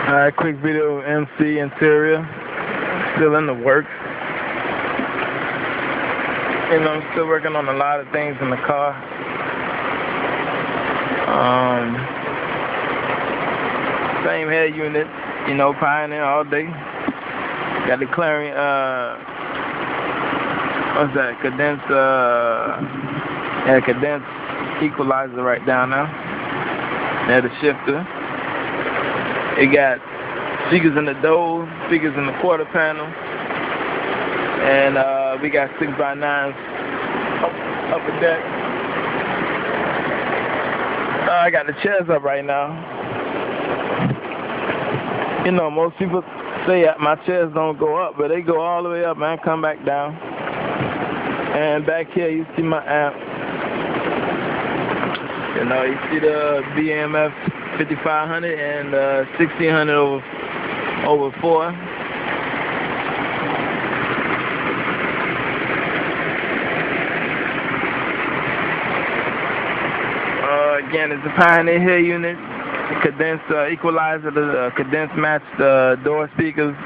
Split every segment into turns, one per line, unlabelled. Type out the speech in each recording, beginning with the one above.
Alright, quick video of MC interior. Still in the works. You know, I'm still working on a lot of things in the car. Same head unit, you know, Pioneer all day. Got the clearing, what's that? Condensed equalizer right down now. There's the shifter. It got speakers in the door, speakers in the quarter panel, and we got 6x9s upper deck. I got the chairs up right now. You know, most people say my chairs don't go up, but they go all the way up and come back down. And back here you see my amp. You know, you see the BMF 5500 and 1600 over 4. Again, it's a Pioneer head unit, condensed equalizer, the condensed matched door speakers.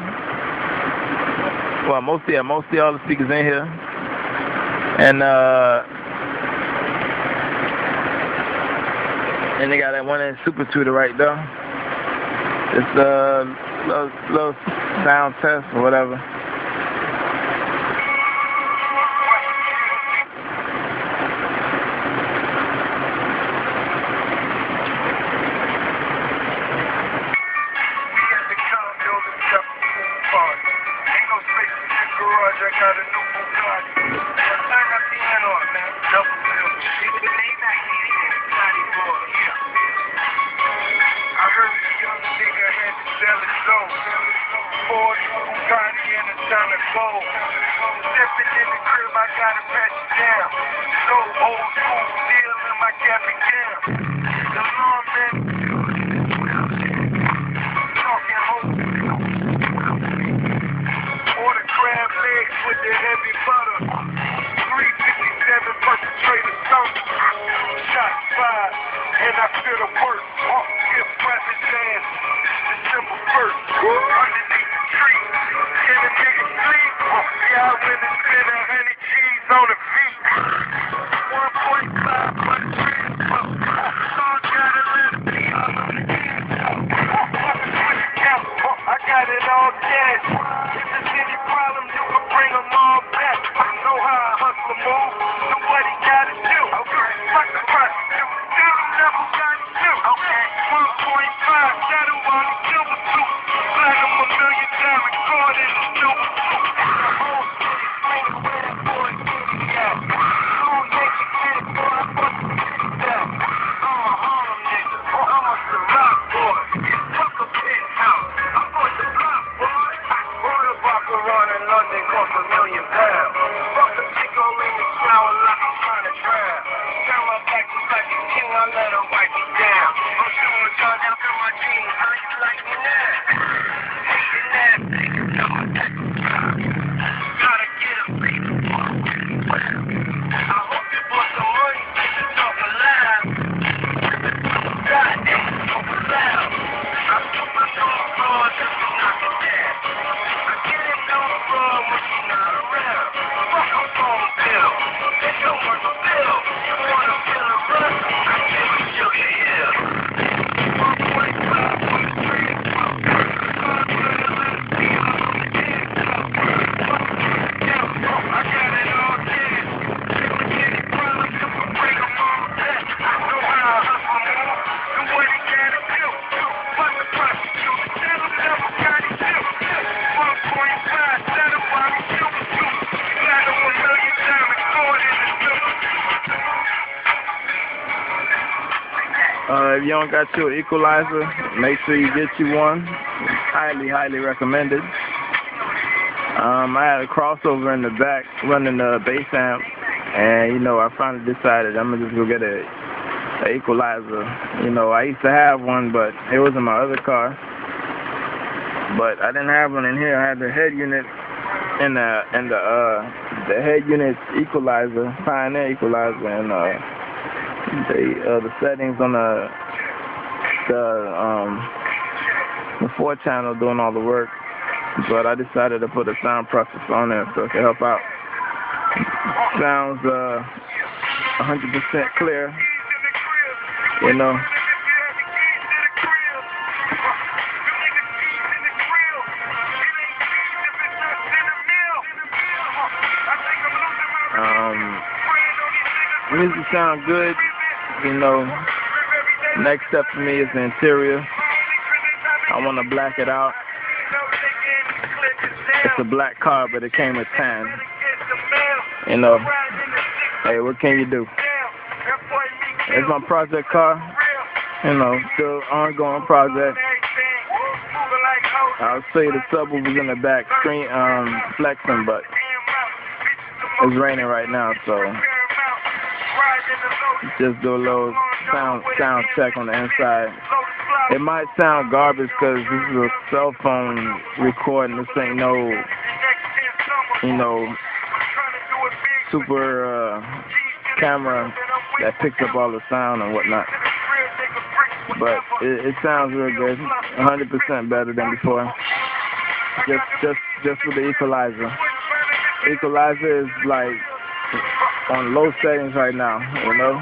Well, mostly all the speakers in here, and they got that one super tutor right there. It's a little sound test or whatever.
I got a new Bugatti. Turn that piano up, man. Double bill. Even the Maybach needed it. Bugatti boy, yeah. I heard the young nigga had to sell his soul. Ford Bugatti and a ton of gold. Stepping in the crib, I gotta patch it down. So old school, still in my cap and gown. The lawn man. Talking home. Order crab legs with the heavy butter. 357 perpetrator stomach. Shots fired, and I feel the work. Skip rapid dance, December 1st. Underneath the tree, can a nigga sleep? Yeah, I went and spent 100 G's on a V. 1.5 for the transfer. Song gotta let it be all on the end. I got it all cash. If there's any problem, you can bring them all back. Know how a hustler move, know what he gotta do. Okay, fuck the prostitute, tell him never gotta do. Okay, 1.5, shadow on the silver suit. Platinum $1 million card in the silver suit. The whole city swinging where that boy Diddy at. Soon they can get it, boy, I bust the city down. I'm a Harlem nigga, I'm a Ciroc boy. Fuck a penthouse, I'm going to block, boy. Order Baccarat in London cost £1 million. Fuck a chico in the shower like I'm trying to drown. Turn my back to like a king, I let her wipe me down. I'm showing John down to my jeans, how you like me now? Hating that nigga, know that gotta get a baby. I hope you bought some money, bitch, talking loud. Goddamn, talking loud. I put my dog fraud, just to knock it down. I get it no fraud when she's not around. Fuck a phone bill, it don't work a bill. You wanna feel a rush? I give a sugar hill. 1.5 on the train, fuck. God better let it be all on the end. Fuck, I got it all dead. If there's any problems, you can bring them all back. I know how a hustler move, and what he gotta do. Fuck the prostitute, tell him never got it do. 1.5, set up on the silver suit. Platinum $1 million card in the silver suit.
If you don't got your equalizer, make sure you get you one. It's highly recommended. I had a crossover in the back running the bass amp, and you know, I finally decided I'm gonna just go get a equalizer. You know, I used to have one, but it was in my other car. But I didn't have one in here. I had the head unit and the head unit equalizer, Pioneer equalizer, and the settings on the 4-channel doing all the work, but I decided to put a sound processor on there so it can help out. Sounds 100% clear, you know. Music sound good, you know. Next step for me is the interior. I want to black it out. It's a black car, but it came with tan. You know, hey, what can you do? It's my project car, you know, still ongoing project. I'll show you the subwoofers in the back, screen flexing, but it's raining right now, so just do a little sound check on the inside. It might sound garbage because this is a cell phone recording. This ain't no, you know, super camera that picks up all the sound and whatnot. But it sounds real good, 100% better than before. Just with the equalizer. Equalizer is like on low settings right now, you know.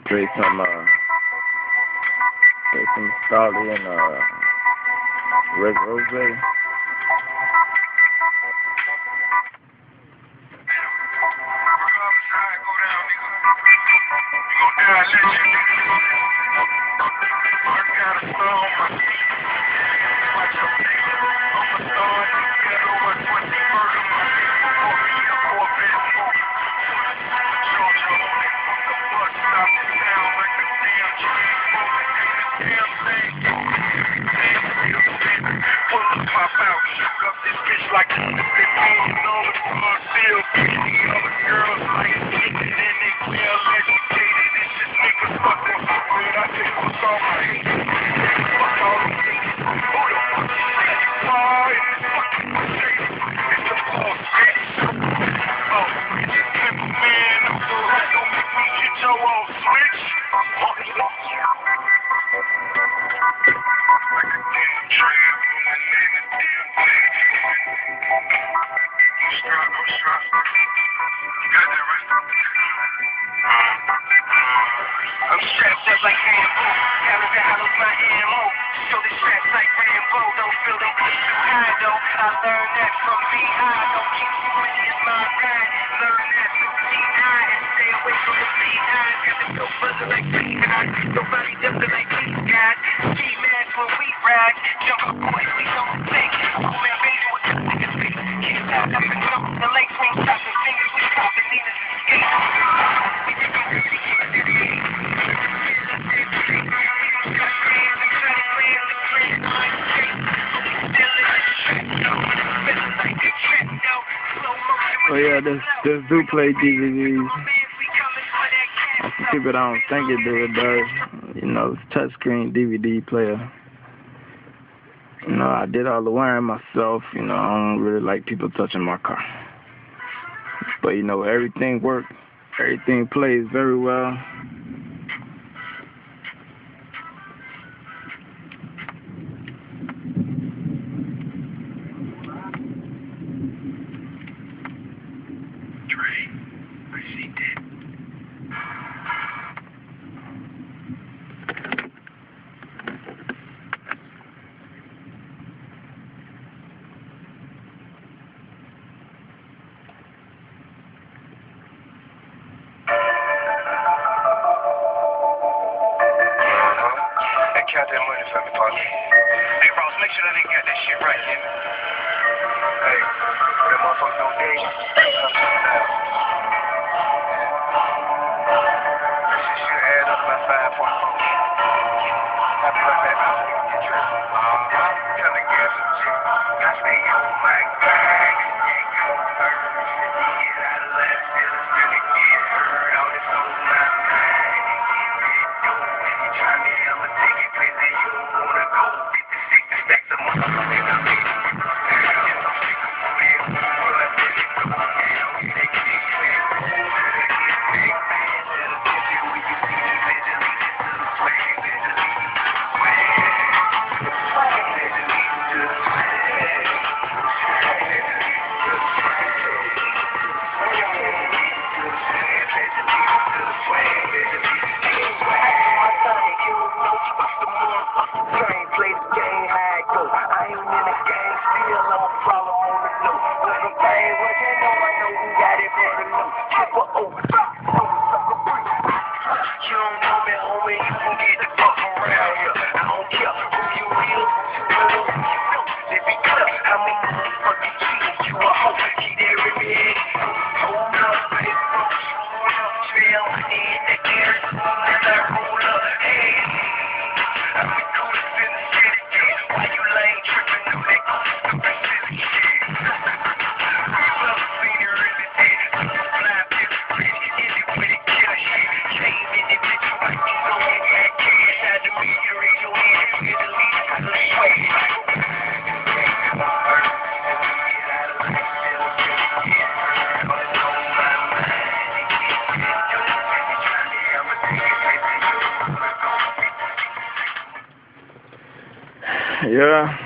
Play some Starley and Red Rose.
I'm strapped up like Rambo. Calendar hollows my ammo. Show the straps like Rambo. Don't feel them clips too high though. I learned that from B.I. Don't keep money is my ride. Learn that from T.I. and stay away from the B.I. Got the dope buzzer like T.I. Nobody does it like these guys. Ski mask when we ride. Jump up boys, we don't take. Home invasion with the niggas face. Can't stop up and jump. The legs won't stop the fingers. We stop the needles and skate. We just don't really keep it.
Oh yeah, this do play DVDs. I some people don't think it do, it does. You know, it's touchscreen DVD player. You know, I did all the wiring myself. You know, I don't really like people touching my car. But you know, everything works. Everything plays very well.
Count that money for me, partner. Hey, Ross, make sure that they got that shit right, kid. Hey, that motherfucker don't ding. That shit should add up about 5.4.
Yeah,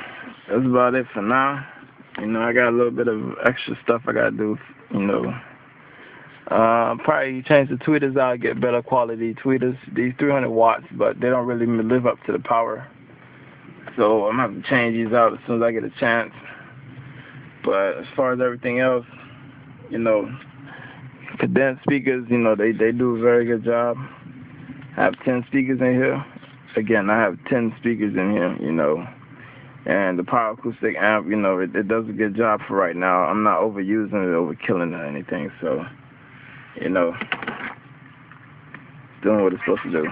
that's about it for now. You know, I got a little bit of extra stuff I gotta do, you know. Probably change the tweeters out, get better quality tweeters. These 300 watts, but they don't really live up to the power. So I'm gonna have to change these out as soon as I get a chance. But as far as everything else, you know, condensed speakers, you know, they do a very good job. I have 10 speakers in here. Again, I have 10 speakers in here, you know. And the power acoustic amp, you know, it does a good job for right now. I'm not overusing it, overkilling it or anything. So, you know, it's doing what it's supposed to do.